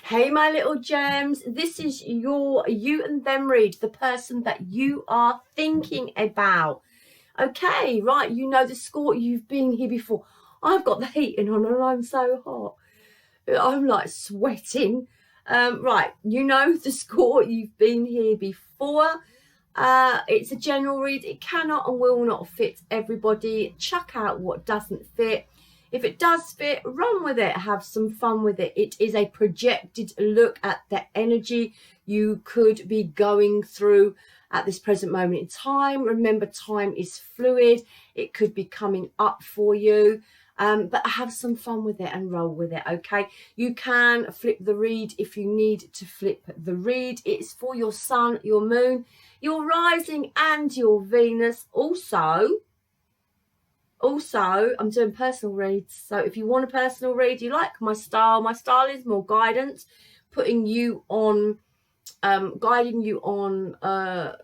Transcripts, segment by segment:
Hey, my little gems, this is your you and them read, the person that you are thinking about. Okay, right, you know the score. You've been here before. I've got the heating on and I'm so hot. I'm like sweating. Right, you know the score. You've been here before. It's a general read. It cannot and will not fit everybody. Chuck out what doesn't fit. If it does fit, run with it, have some fun with it. It is a projected look at the energy you could be going through at this present moment in time. Remember, time is fluid. It could be coming up for you, but have some fun with it and roll with it, okay? You can flip the read if you need to flip the read. It's for your sun, your moon, your rising and your Venus. Also, I'm doing personal reads. So if you want a personal read, you like my style is more guidance, putting you on, guiding you on a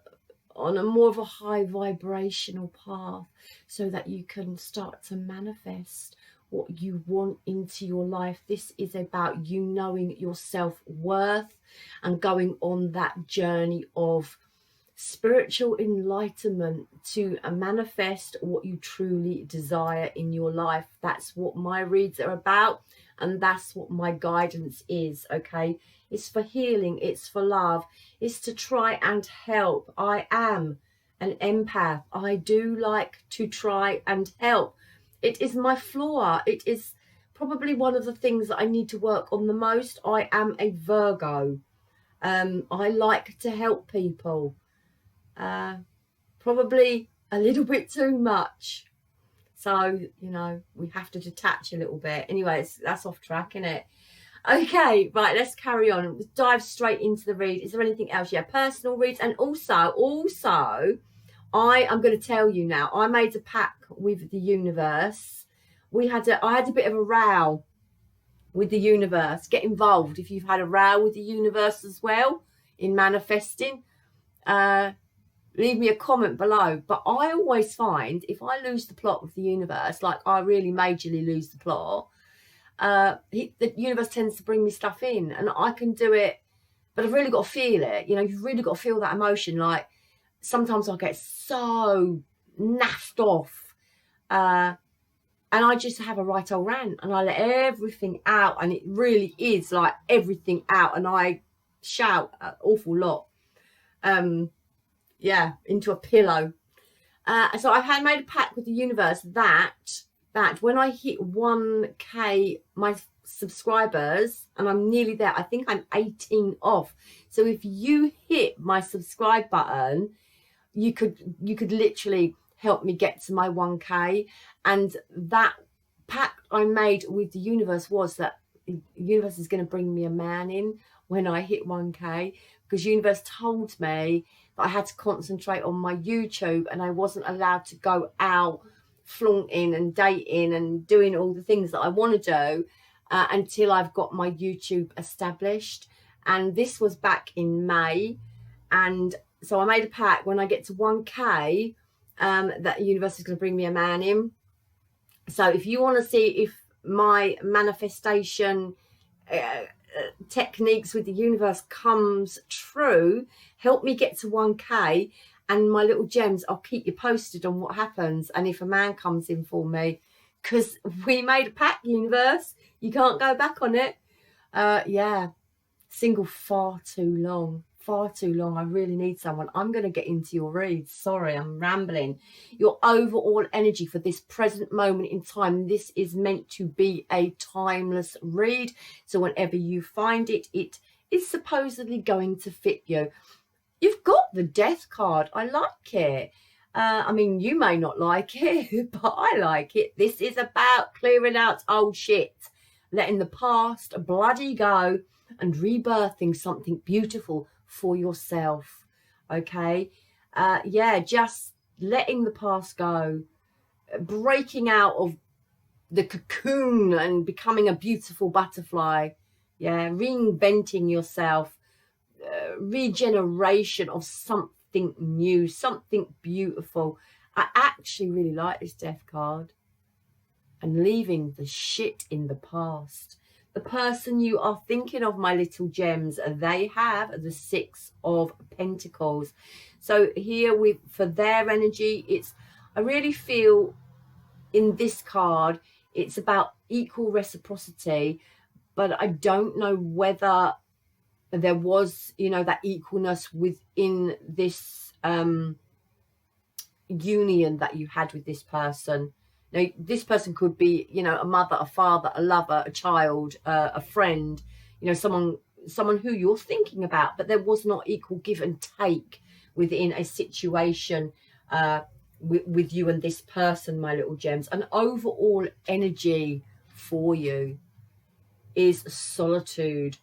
more of a high vibrational path so that you can start to manifest what you want into your life. This is about you knowing your self-worth and going on that journey of spiritual enlightenment to manifest what you truly desire in your life. That's what my reads are about, and that's what my guidance is, okay? It's for healing, it's for love, it's to try and help. I am an empath. I do like to try and help. It is my flaw. It is probably one of the things that I need to work on the most. I am a Virgo. I like to help people. Probably a little bit too much, so you know we have to detach a little bit. Anyway, that's off track, isn't it? Okay, right, let's carry on. Let's dive straight into the read. Is there anything else? Yeah, personal reads. And also I am going to tell you now, I made a pact with the universe. I had a bit of a row with the universe. Get involved if you've had a row with the universe as well in manifesting. Leave me a comment below. But I always find if I lose the plot with the universe, like I really majorly lose the plot, the universe tends to bring me stuff in and I can do it, but I've really got to feel it. You know, you've really got to feel that emotion. Like sometimes I get so naffed off and I just have a right old rant and I let everything out, and it really is like everything out, and I shout an awful lot. Yeah, into a pillow. So I've made a pact with the universe that when I hit 1k my subscribers, and I'm nearly there, I think I'm 18 off. So if you hit my subscribe button, you could literally help me get to my 1k. And that pact I made with the universe was that the universe is going to bring me a man in when I hit 1k, because the universe told me that I had to concentrate on my YouTube and I wasn't allowed to go out flaunting and dating and doing all the things that I want to do until I've got my YouTube established. And this was back in May, and so I made a pact when I get to 1k that the universe is going to bring me a man in. So if you want to see if my manifestation techniques with the universe comes true, help me get to 1k, and my little gems, I'll keep you posted on what happens and if a man comes in for me, because we made a pact, universe. You can't go back on it. Yeah, single far too long. I really need someone. I'm going to get into your reads. Sorry, I'm rambling. Your overall energy for this present moment in time. This is meant to be a timeless read. So whenever you find it, it is supposedly going to fit you. You've got the Death card. I like it. I mean, you may not like it, but I like it. This is about clearing out old shit, letting the past bloody go and rebirthing something beautiful for yourself. Okay, yeah, just letting the past go, breaking out of the cocoon and becoming a beautiful butterfly. Yeah, reinventing yourself, regeneration of something new, something beautiful. I actually really like this Death card, and leaving the shit in the past. the person you are thinking of, my little gems, they have the Six of Pentacles. So here for their energy, I really feel in this card, it's about equal reciprocity, but I don't know whether there was, you know, that equalness within this union that you had with this person. Now, this person could be, you know, a mother, a father, a lover, a child, a friend, you know, someone who you're thinking about, but there was not equal give and take within a situation with you and this person, my little gems. An overall energy for you is solitude.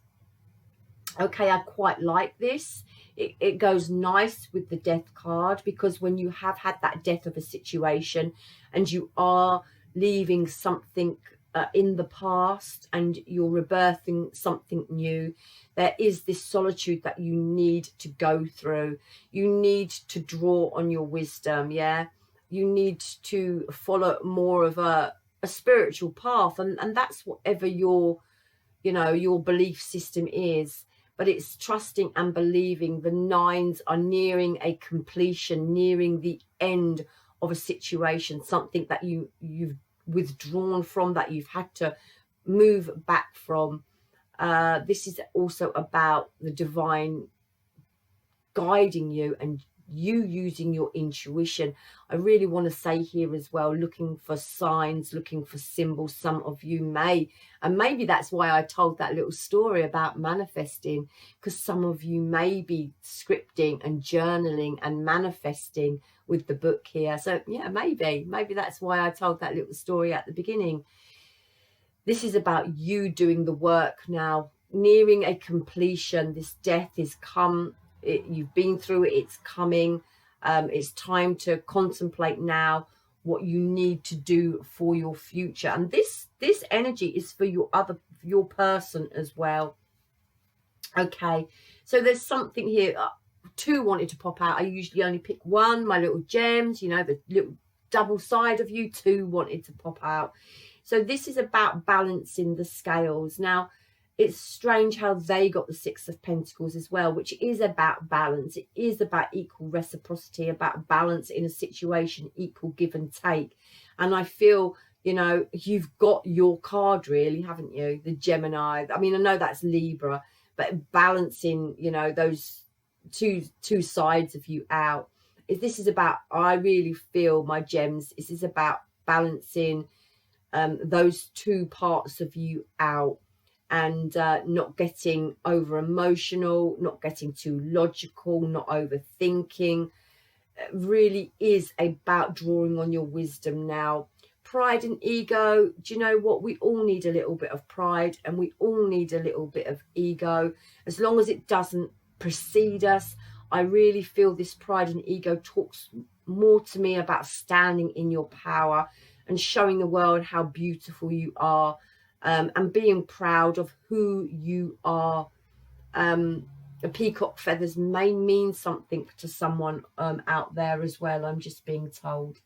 Okay, I quite like this. It goes nice with the death card, because when you have had that death of a situation and you are leaving something in the past and you're rebirthing something new, there is this solitude that you need to go through. You need to draw on your wisdom, yeah? You need to follow more of a spiritual path, and that's whatever your, you know, your belief system is. But it's trusting and believing. The nines are nearing a completion, nearing the end of a situation, something that you've withdrawn from, that you've had to move back from. This is also about the divine guiding you and you using your intuition. I really want to say here as well, looking for signs, looking for symbols. Some of you may, and maybe that's why I told that little story about manifesting, because some of you may be scripting and journaling and manifesting with the book here. So yeah, maybe that's why I told that little story at the beginning. This is about you doing the work now, nearing a completion. This death is come. You've been through it, it's coming. It's time to contemplate now what you need to do for your future. And this energy is for your person as well. Okay, so there's something here. Two wanted to pop out. I usually only pick one, my little gems, you know, the little double side of you. Two wanted to pop out. So this is about balancing the scales. Now, it's strange how they got the Six of Pentacles as well, which is about balance. It is about equal reciprocity, about balance in a situation, equal give and take. And I feel, you know, you've got your card really, haven't you? The Gemini. I mean, I know that's Libra, but balancing, you know, those two sides of you out. This is about, I really feel, my gems, this is about balancing those two parts of you out. And not getting over emotional, not getting too logical, not overthinking. It really is about drawing on your wisdom now. Pride and ego, do you know what? We all need a little bit of pride and we all need a little bit of ego. As long as it doesn't precede us, I really feel this pride and ego talks more to me about standing in your power and showing the world how beautiful you are. And being proud of who you are. The peacock feathers may mean something to someone out there as well, I'm just being told.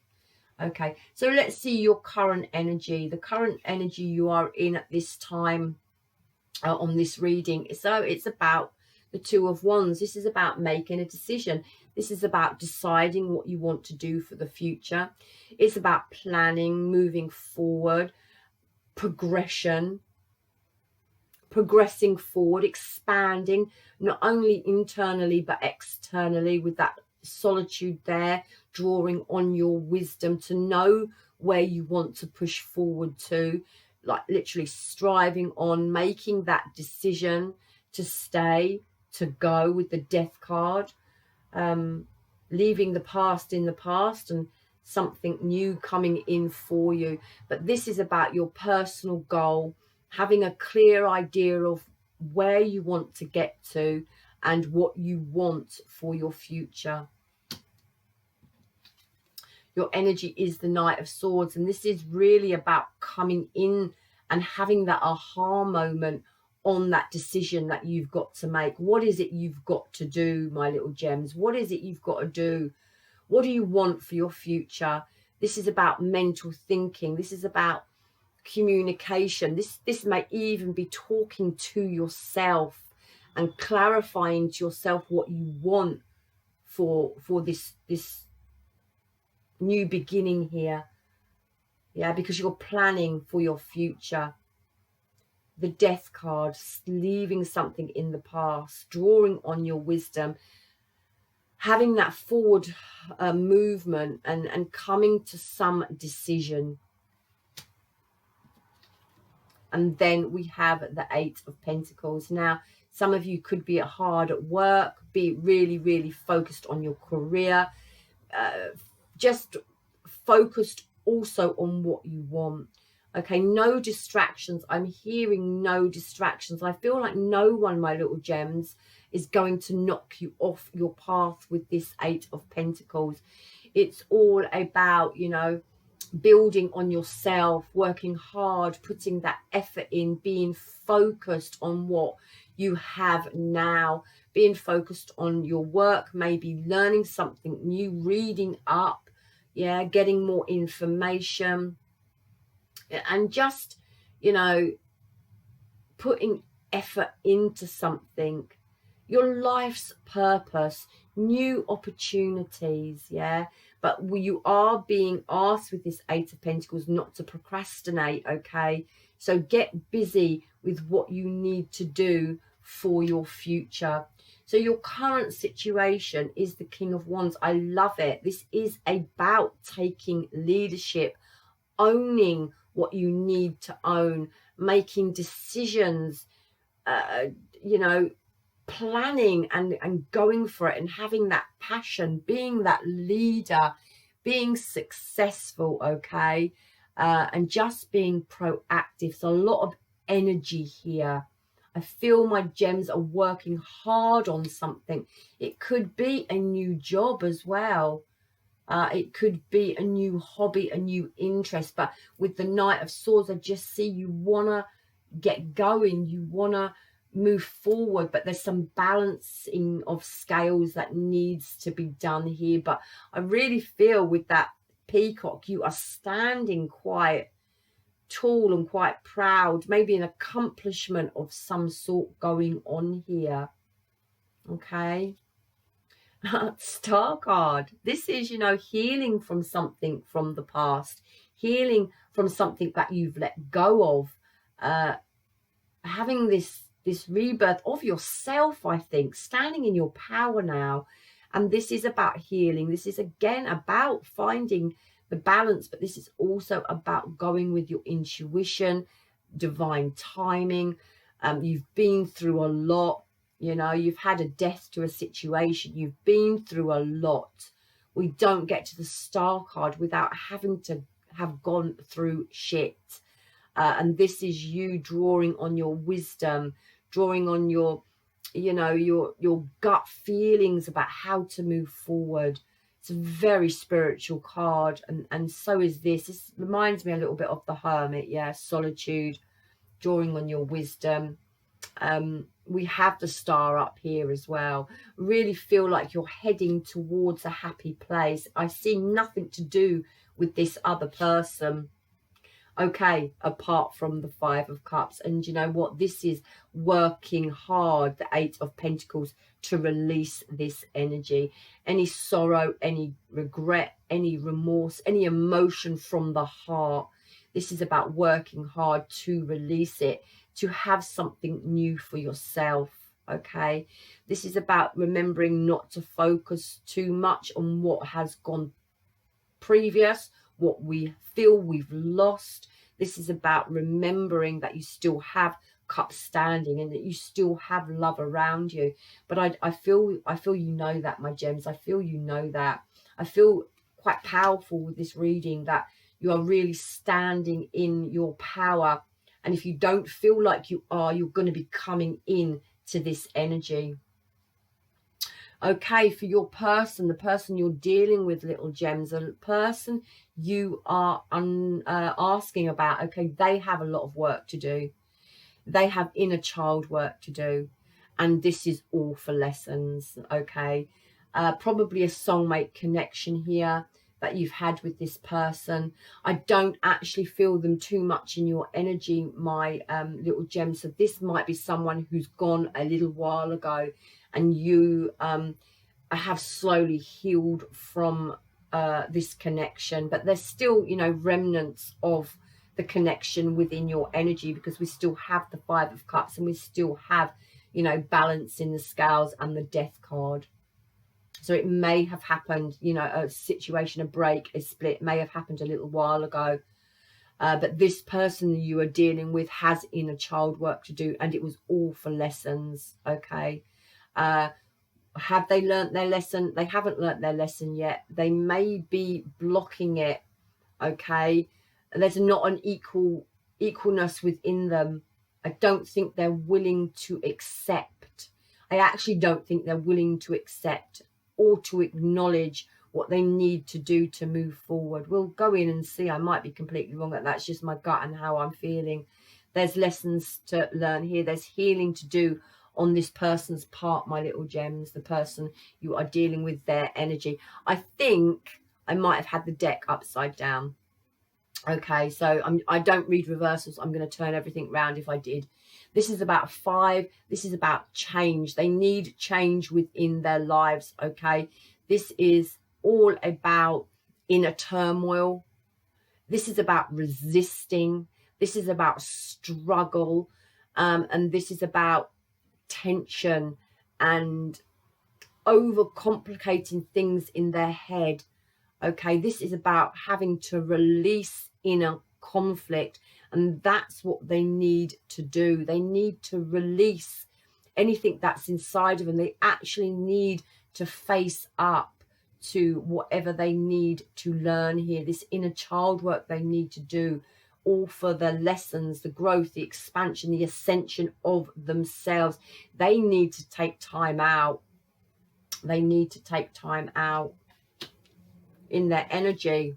Okay, so let's see your current energy, the current energy you are in at this time on this reading. So it's about the Two of Wands. This is about making a decision. This is about deciding what you want to do for the future. It's about planning, moving forward, progression, progressing forward, expanding, not only internally but externally, with that solitude there, drawing on your wisdom to know where you want to push forward to, like literally striving on, making that decision to stay, to go, with the Death card, leaving the past in the past and something new coming in for you. But this is about your personal goal, having a clear idea of where you want to get to and what you want for your future. Your energy is the Knight of Swords, and this is really about coming in and having that aha moment on that decision that you've got to make. What is it you've got to do, my little gems? What is it you've got to do? What do you want for your future? This is about mental thinking. This is about communication. This may even be talking to yourself and clarifying to yourself what you want for this new beginning here. Yeah, because you're planning for your future. The Death card, leaving something in the past, drawing on your wisdom, having that forward movement and coming to some decision. And then we have the Eight of Pentacles. Now, some of you could be hard at work, be really, really focused on your career, just focused also on what you want. Okay, no distractions. I'm hearing no distractions. I feel like no one, my little gems, is going to knock you off your path with this Eight of Pentacles. It's all about, you know, building on yourself, working hard, putting that effort in, being focused on what you have now, being focused on your work, maybe learning something new, reading up, yeah, getting more information, and just, you know, putting effort into something, your life's purpose, new opportunities, yeah. But you are being asked with this Eight of Pentacles not to procrastinate, okay? So get busy with what you need to do for your future. So your current situation is the King of Wands. I love it. This is about taking leadership, owning what you need to own, making decisions, you know, planning and going for it and having that passion, being that leader, being successful, okay, and just being proactive. So a lot of energy here. I feel my gems are working hard on something. It could be a new job as well. It could be a new hobby, a new interest. But with the Knight of Swords, I just see you want to get going. You want to move forward, but there's some balancing of scales that needs to be done here. But I really feel with that Peacock, you are standing quite tall and quite proud, maybe an accomplishment of some sort going on here. Okay. Star card. This is, you know, healing from something from the past, healing from something that you've let go of, having this rebirth of yourself, I think, standing in your power now. And this is about healing. This is again about finding the balance, but this is also about going with your intuition, divine timing. You've been through a lot, you know, you've had a death to a situation, you've been through a lot. We don't get to the Star card without having to have gone through shit. And this is you drawing on your wisdom, drawing on your, you know, your gut feelings about how to move forward. It's a very spiritual card, and so is this. This reminds me a little bit of the Hermit, yeah, solitude, drawing on your wisdom. We have the Star up here as well. Really feel like you're heading towards a happy place. I see nothing to do with this other person, okay, apart from the Five of Cups. And you know what, this is working hard, the Eight of Pentacles, to release this energy, any sorrow, any regret, any remorse, any emotion from the heart. This is about working hard to release it, to have something new for yourself, okay? This is about remembering not to focus too much on what has gone previous, what we feel we've lost. This is about remembering that you still have cups standing and that you still have love around you. But I feel you know that, my gems. I feel you know that. I feel quite powerful with this reading that you are really standing in your power. And if you don't feel like you are, you're going to be coming in to this energy. Okay, for your person, the person you're dealing with, little gems, the person you are asking about, okay, they have a lot of work to do. They have inner child work to do. And this is all for lessons, okay? Probably a soulmate connection here. that you've had with this person. I don't actually feel them too much in your energy, my little gems. So this might be someone who's gone a little while ago, and you have slowly healed from this connection, but there's still, you know, remnants of the connection within your energy, because we still have the Five of Cups, and we still have, you know, balance in the scales and the Death card. So it may have happened, you know, a situation, a break, a split may have happened a little while ago. But this person you are dealing with has inner child work to do, and it was all for lessons, okay? Have they learnt their lesson? They haven't learnt their lesson yet. They may be blocking it, okay? There's not an equalness within them. I don't think they're willing to accept. I actually don't think they're willing to accept or to acknowledge what they need to do to move forward. We'll go in and see. I might be completely wrong. That's just my gut and how I'm feeling. There's lessons to learn here. There's healing to do on this person's part, my little gems, the person you are dealing with, their energy. I think I might have had the deck upside down. Okay, so I don't read reversals. I'm going to turn everything round if I did. This is about 5. This is about change. They need change within their lives, okay? This is all about inner turmoil. This is about resisting. This is about struggle. And this is about tension and overcomplicating things in their head. Okay, this is about having to release inner conflict, and that's what they need to do. They need to release anything that's inside of them. They actually need to face up to whatever they need to learn here. This inner child work they need to do, all for the lessons, the growth, the expansion, the ascension of themselves. They need to take time out. They need to take time out. In their energy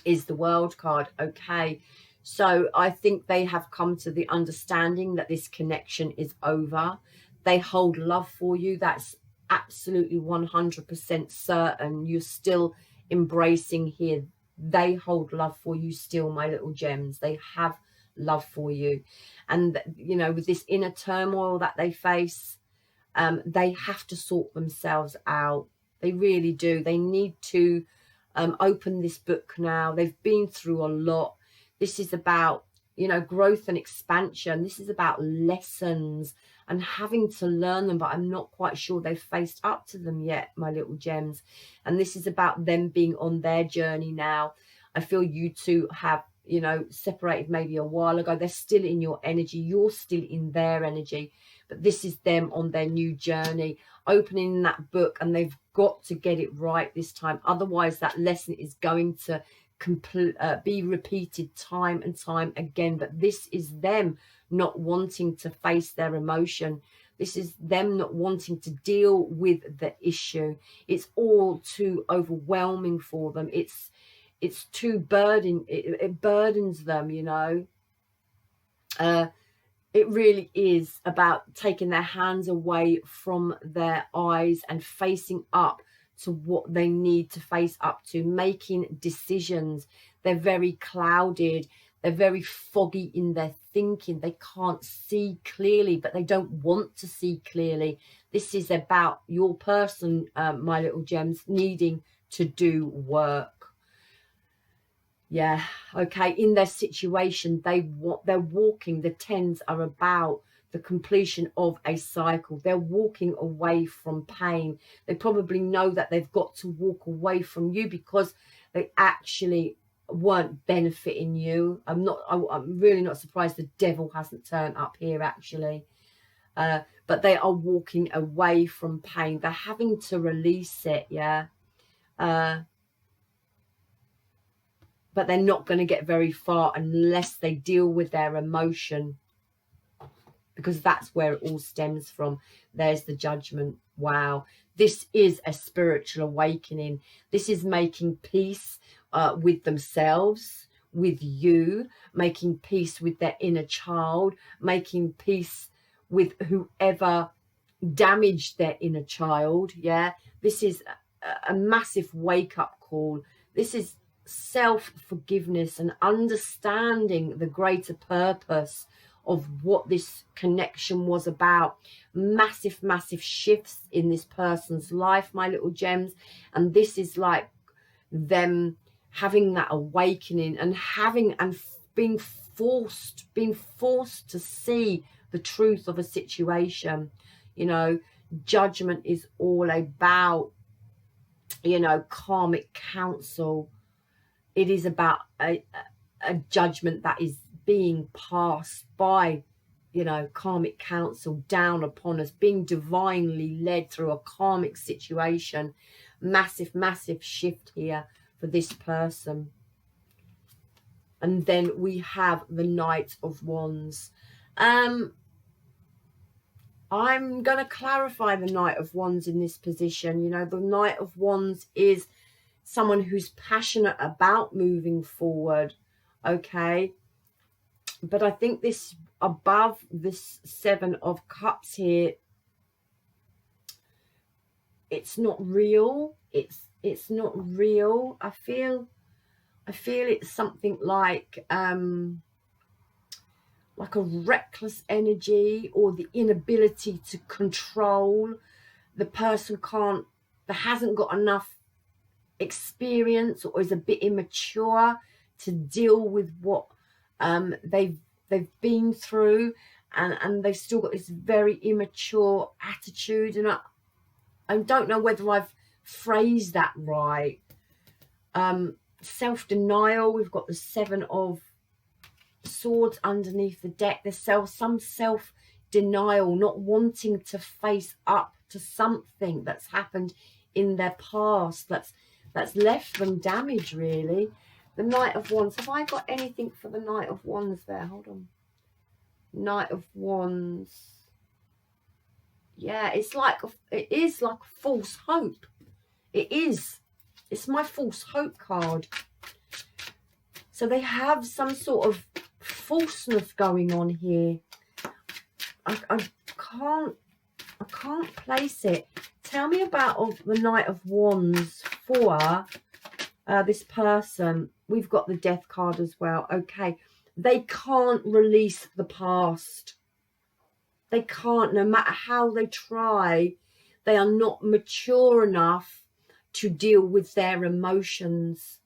is the World card, okay? So I think they have come to the understanding that this connection is over. They hold love for you. That's absolutely 100% certain. You're still embracing here. They hold love for you still, my little gems. They have love for you. And, you know, with this inner turmoil that they face, they have to sort themselves out. They really do. They need to open this book now. They've been through a lot. This is about, you know, growth and expansion. This is about lessons and having to learn them, but I'm not quite sure they've faced up to them yet, my little gems. And this is about them being on their journey now. I feel you two have, you know, separated maybe a while ago. They're still in your energy. You're still in their energy. But this is them on their new journey, opening that book, and they've got to get it right this time. Otherwise, that lesson is going to be repeated time and time again. But this is them not wanting to face their emotion. This is them not wanting to deal with the issue. It's all too overwhelming for them. It's too burden. It burdens them, you know. It really is about taking their hands away from their eyes and facing up to what they need to face up to, making decisions. They're very clouded. They're very foggy in their thinking. They can't see clearly, but they don't want to see clearly. This is about your person, my little gems, needing to do work. Yeah, okay, in their situation, they're walking, the 10s are about the completion of a cycle. They're walking away from pain. They probably know that they've got to walk away from you because they actually weren't benefiting you. I'm really not surprised the devil hasn't turned up here, actually. But they are walking away from pain. They're having to release it, yeah. But they're not going to get very far unless they deal with their emotion, because that's where it all stems from. There's the Judgment. Wow. This is a spiritual awakening. This is making peace with themselves, with you, making peace with their inner child, making peace with whoever damaged their inner child. Yeah, this is a massive wake-up call. This is self-forgiveness and understanding the greater purpose of what this connection was about. Massive, massive shifts in this person's life, my little gems. And this is like them having that awakening and being forced to see the truth of a situation. You know, judgment is all about, you know, karmic counsel. It is about a judgment that is being passed by, you know, karmic counsel down upon us, being divinely led through a karmic situation. Massive, massive shift here for this person. And then we have the Knight of Wands. I'm going to clarify the Knight of Wands in this position. You know, the Knight of Wands is someone who's passionate about moving forward, okay? But I think this, above this Seven of Cups here, it's not real. It's not real. I feel it's something like a reckless energy, or the inability to control. The person hasn't got enough experience, or is a bit immature to deal with what they've been through, and they've still got this very immature attitude. And I don't know whether I've phrased that right. Self-denial, we've got the Seven of Swords underneath the deck. There's some self-denial, not wanting to face up to something that's happened in their past, that's left them damaged, really. The Knight of Wands. Have I got anything for the Knight of Wands there? Hold on. Knight of Wands. Yeah, it is like false hope. It is. It's my false hope card. So they have some sort of falseness going on here. I can't place it. Tell me about the Knight of Wands for this person. We've got the Death card as well. Okay, they can't release the past. They can't, no matter how they try. They are not mature enough to deal with their emotions.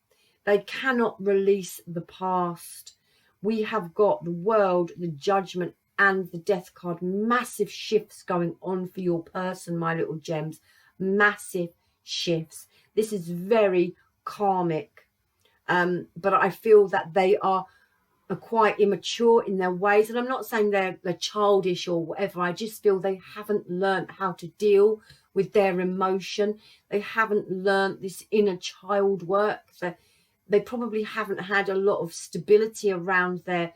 They cannot release the past. We have got the World, the Judgment, and the Death card. Massive shifts going on for your person, my little gems. Massive shifts. This is very karmic. But I feel that they are quite immature in their ways. And I'm not saying they're childish or whatever. I just feel they haven't learned how to deal with their emotion. They haven't learned this inner child work. They probably haven't had a lot of stability around their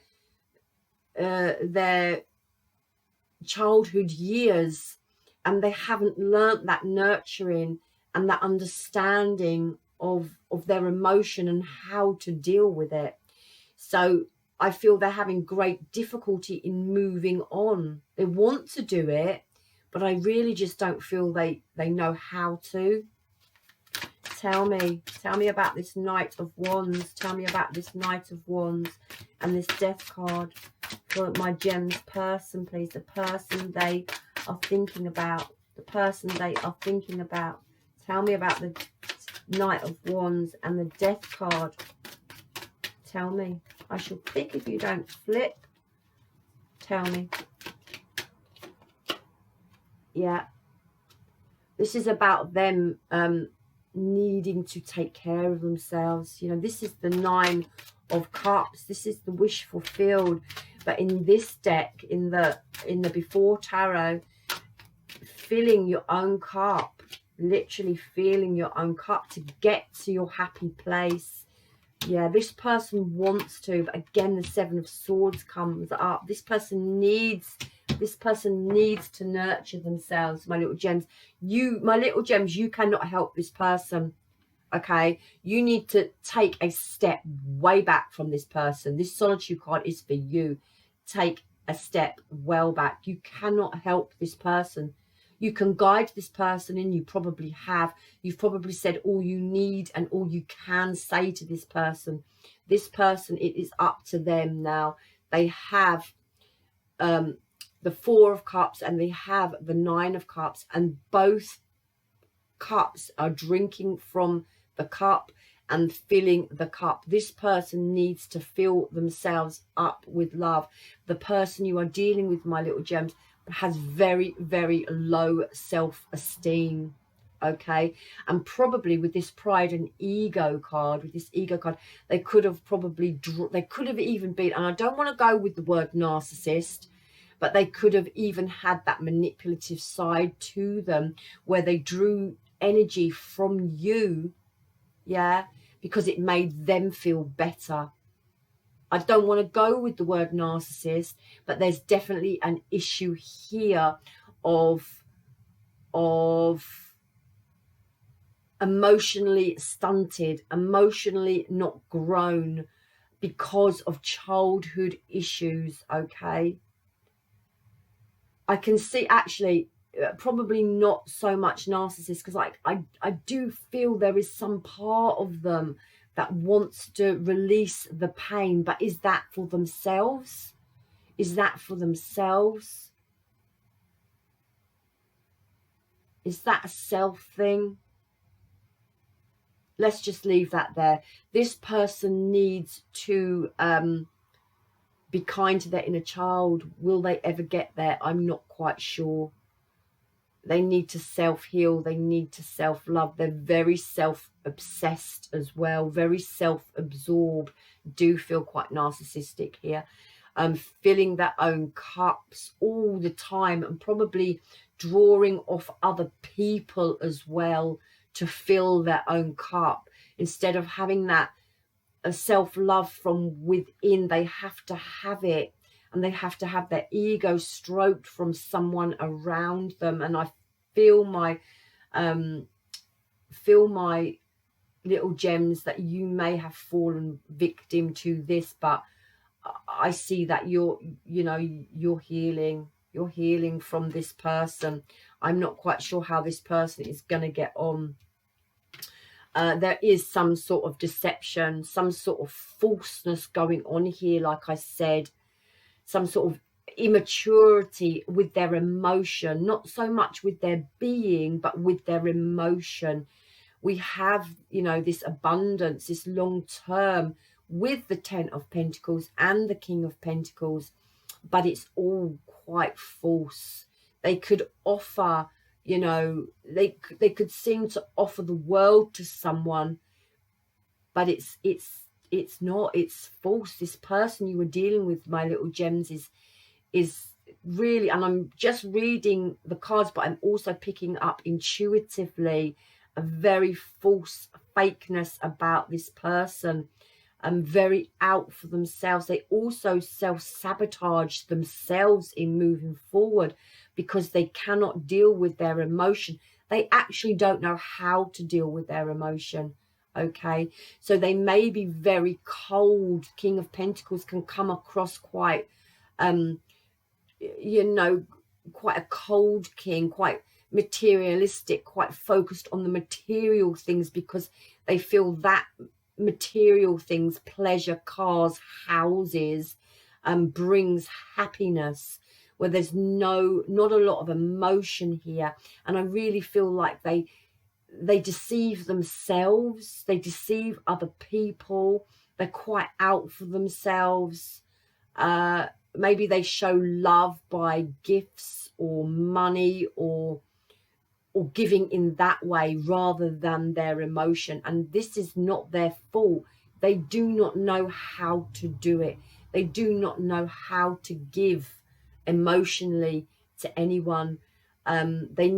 childhood years, and they haven't learnt that nurturing and that understanding of their emotion and how to deal with it. So I feel they're having great difficulty in moving on. They want to do it, but I really just don't feel they know how to. Tell me about this Knight of Wands. Tell me about this Knight of Wands and this Death card for my gems person, please. The person they are thinking about. The person they are thinking about. Tell me about the Knight of Wands and the Death card. Tell me. I shall pick if you don't flip. Tell me. Yeah. This is about them needing to take care of themselves. You know, this is the Nine of Cups. This is the wish fulfilled. But in this deck, in the Before Tarot, filling your own cup, literally filling your own cup to get to your happy place. Yeah, this person wants to, but again, the Seven of Swords comes up. This person needs to nurture themselves, my little gems. My little gems, you cannot help this person, okay? You need to take a step way back from this person. This Solitude card is for you. Take a step well back. You cannot help this person. You can guide this person in. You probably have. You've probably said all you need and all you can say to this person. This person, it is up to them now. They have the Four of Cups and they have the Nine of Cups, and both cups are drinking from the cup and filling the cup. This person needs to fill themselves up with love. The person you are dealing with, my little gems, has very, very low self-esteem. Okay, and probably with this pride and ego card, they could have probably they could have even been, and I don't want to go with the word narcissist, but they could have even had that manipulative side to them where they drew energy from you, yeah, because it made them feel better. I don't want to go with the word narcissist, but there's definitely an issue here of emotionally stunted, emotionally not grown because of childhood issues. Okay, I can see actually probably not so much narcissists, because I do feel there is some part of them that wants to release the pain, but is that for themselves? Is that for themselves? Is that a self thing? Let's just leave that there. This person needs to be kind to their inner child. Will they ever get there? I'm not quite sure. They need to self-heal. They need to self-love. They're very self-obsessed as well, very self-absorbed. Do feel quite narcissistic here. Filling their own cups all the time and probably drawing off other people as well to fill their own cup. Instead of having that self-love from within, they have to have it, and they have to have their ego stroked from someone around them. And I feel my little gems that you may have fallen victim to this, but I see that you're healing from this person. I'm not quite sure how this person is going to get on. There is some sort of deception, some sort of falseness going on here, like I said, some sort of immaturity with their emotion, not so much with their being, but with their emotion. We have, this abundance, this long term with the Ten of Pentacles and the King of Pentacles, but it's all quite false. They could offer, they could seem to offer the world to someone, but it's not, it's false. This person you were dealing with, my little gems, is really, and I'm just reading the cards, but I'm also picking up intuitively a very false fakeness about this person, and very out for themselves. They also self-sabotage themselves in moving forward because they cannot deal with their emotion. They actually don't know how to deal with their emotion. Okay, so they may be very cold. King of Pentacles can come across quite quite a cold king, quite materialistic, quite focused on the material things, because they feel that material things, pleasure, cars, houses, brings happiness, where there's not a lot of emotion here. And I really feel like they deceive themselves, they deceive other people, they're quite out for themselves. Maybe they show love by gifts or money or giving in that way rather than their emotion. And this is not their fault. They do not know how to do it. They do not know how to give emotionally to anyone. They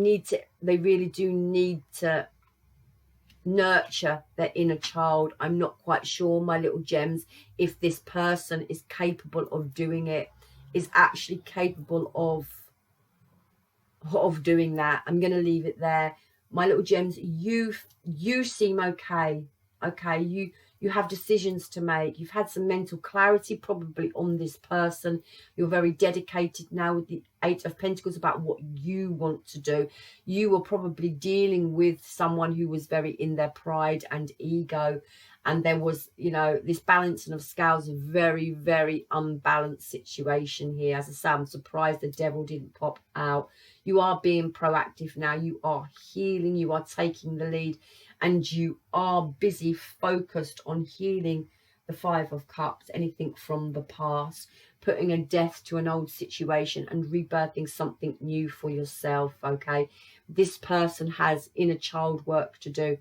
really do need to nurture their inner child. I'm not quite sure, my little gems, if this person is capable of doing it, is actually capable of doing that. I'm going to leave it there, my little gems. You seem okay. You have decisions to make. You've had some mental clarity probably on this person. You're very dedicated now with the Eight of Pentacles about what you want to do. You were probably dealing with someone who was very in their pride and ego. And there was, you know, this balancing of scales, a very, very unbalanced situation here. As I say, I'm surprised the devil didn't pop out. You are being proactive now. You are healing. You are taking the lead. And you are busy, focused on healing the Five of Cups, anything from the past, putting a death to an old situation and rebirthing something new for yourself, okay? This person has inner child work to do.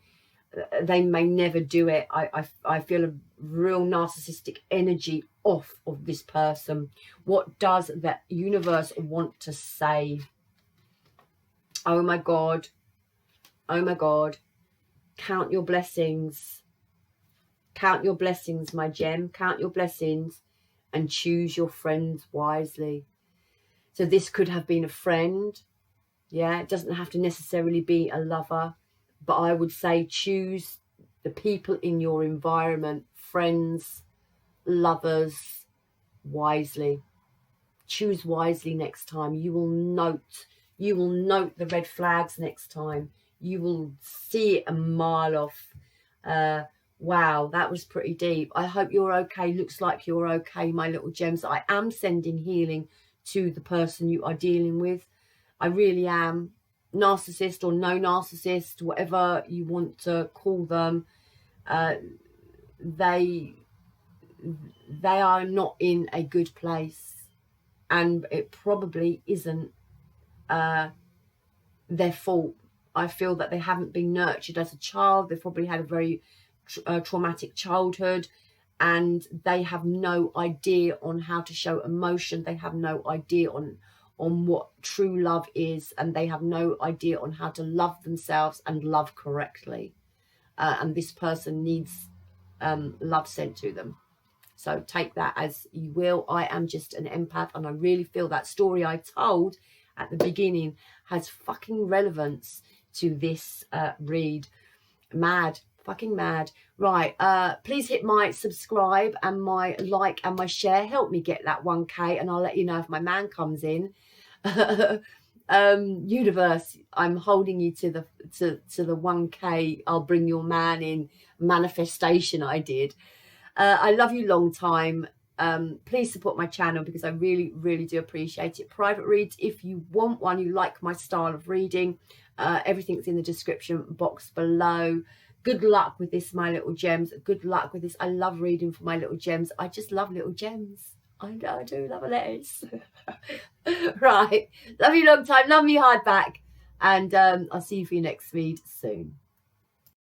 They may never do it. I feel a real narcissistic energy off of this person. What does the universe want to say? Oh my God. Oh my God. Count your blessings. Count your blessings, my gem. Count your blessings and choose your friends wisely. So this could have been a friend. Yeah, it doesn't have to necessarily be a lover. But I would say choose the people in your environment, friends, lovers, wisely. Choose wisely next time. You will note the red flags next time. You will see it a mile off. Wow, that was pretty deep. I hope you're okay. Looks like you're okay, my little gems. I am sending healing to the person you are dealing with. I really am. Narcissist or no narcissist, whatever you want to call them, they are not in a good place, and it probably isn't their fault. I feel that they haven't been nurtured as a child. They've probably had a very traumatic childhood, and they have no idea on how to show emotion. They have no idea on what true love is, and they have no idea on how to love themselves and love correctly. And this person needs love sent to them. So take that as you will. I am just an empath, and I really feel that story I told at the beginning has fucking relevance to this read. Mad. Fucking mad. Right, please hit my subscribe and my like and my share. Help me get that 1k, and I'll let you know if my man comes in. Universe, I'm holding you to the 1k. I'll bring your man in manifestation. I did. I love you long time. Please support my channel because I really, really do appreciate it. Private reads, if you want one, you like my style of reading, everything's in the description box below. Good luck with this, my little gems. Good luck with this. I love reading for my little gems. I just love little gems. I know I do love letters. Right. Love you long time. Love me hard back. And I'll see you for your next read soon.